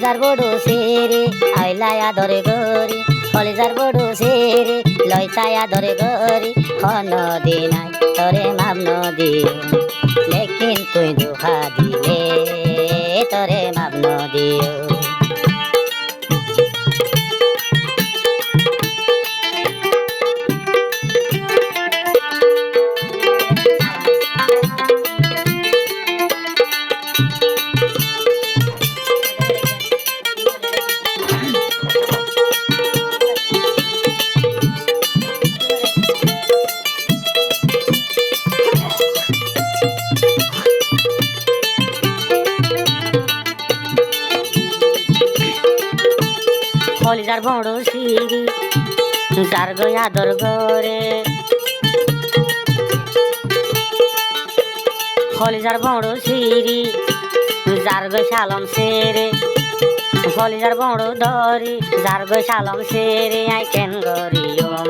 কলিজার বড় সেরে আইলায়া ধরে গরি কলিজার বড় সেরে লইতায়া ধরে গরি হন দিনাই তোরে মাপ দিও লেকিন তুই দুহা দিলে তোরে মাপ দিও কলিজার বড় সিঁড়ি যার গয়া দর গরে কলিজার বড় সিঁড়ি যার গই সালম সেরে কলিজার বড় দরি যার গই সালম সেরে আই কেন গরিয়ম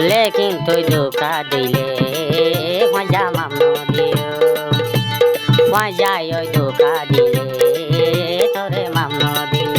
লেকিন তুই ধোকা দিলে মজা মামনো দিও যায় ধোকা দিলে তোরে মামন দিল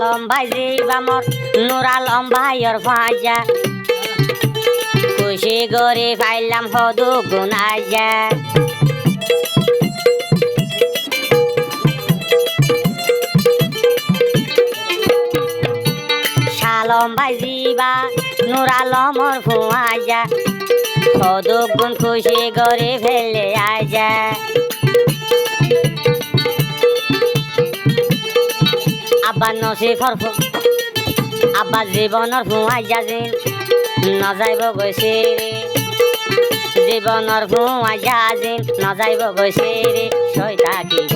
লম্বাই জীবামর নোরা লম্বাইর ভাজা খুশি করে পাইলাম হদু গুনাজা লম্বাই জীবা নোরা লমর ফুয়াজা হদু গুণ খুশি করে ফেলে আজা আব্বা নসিফর আব্বা জীবনের ফুয়াই যাজিন নজাইব গৈছে রে জীবনের ফুয়াই যাজিন নজাইব গৈছে রে সই থাকিব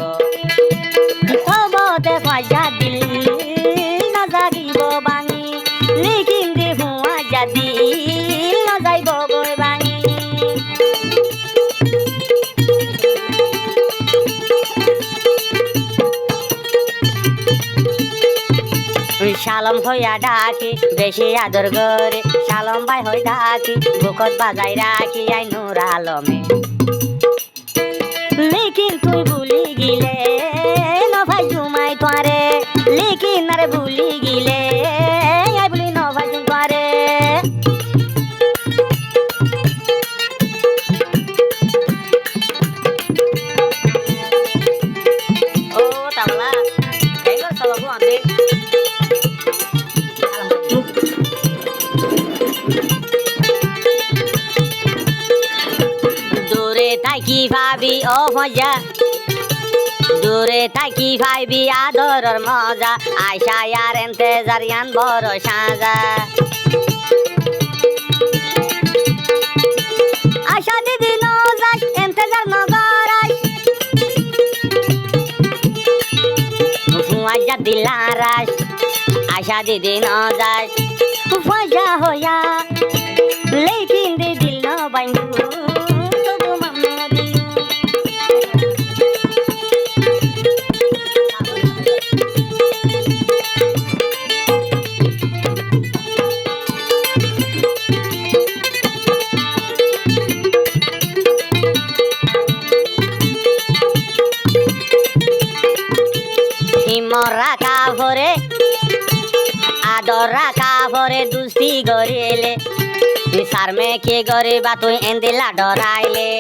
সবতে পয়সা দিল নজাগিব বাঙি লিখিম দে ফুয়াই যা দিল নজাইব গৈ বাঙি শালম হইয়া ডাকি বেশি আদর করে শালম ভাই হই ডাকি বুকত বাজাই রাখি আই নূর আলমে লেকিন তুই ভুলি গিলে ন ভাই জুমাই তোরে লেকিন আরে ভুলি গিলে আই বলি ন ভাই জুম তোরে ও তামলা কেন সব আনতে থাকি ভাবি ও মজা দূরে থাকি ভাবি আদরের মজা আয়সা আর এন্তেজার ইয়ান বড় সাজা আশা দিদি নজাস এন্তেজার নগরাস ফুয়াজা দিলারাস আশা দিদি নজাস ফুয়াজা হইয়া লেকিন দি দিল ন বাইন্দু রাখা ভরে আদর রাখা ভরে দুস্তি গড়িলে সার মেখে গড়ে বা তুই এন্দিলা ডরাইলে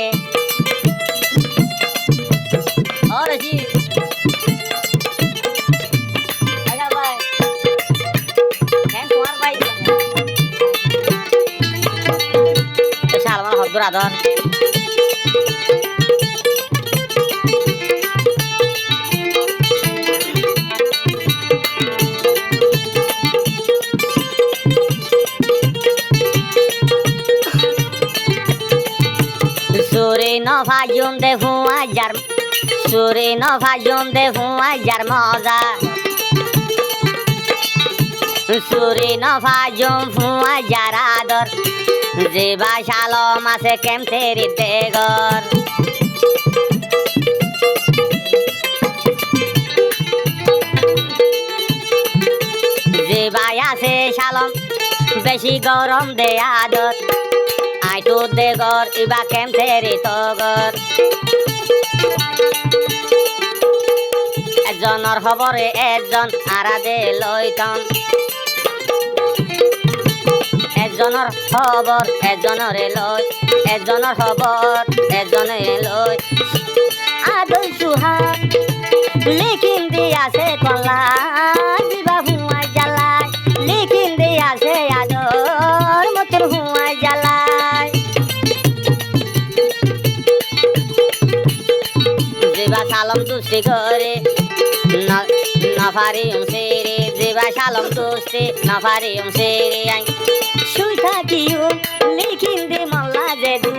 সালমান হদ্দুর আদর সুরে নভাজুম দে হুয়া যার সুরে নভাজুম দে হুয়া যার মজা সুরে নভাজুম হুয়া যার আদর যে বাসালম আছে কেমতের দেগর যে ভাই আছে শালম বেশি গরম দে আদর আইটু দেগর ইবা কেমতের তগর একজনের খবরে একজন আরাদে লইতন একজনের খবর একজনরে লই একজনের খবর একজনে লই আদর সুহাগ লিখিন দিয়াছে কলা দিবা হুয়াই জ্বালায় লিখিন দিয়াছে আদর মতর হুয়াই জ্বালায় দিবা সালম দুষ্টি করে নফারি সেরে দিবা সালম দুষ্টি নফারি সেরে শুই থাকিও লিখিন দে মল্লা যে দু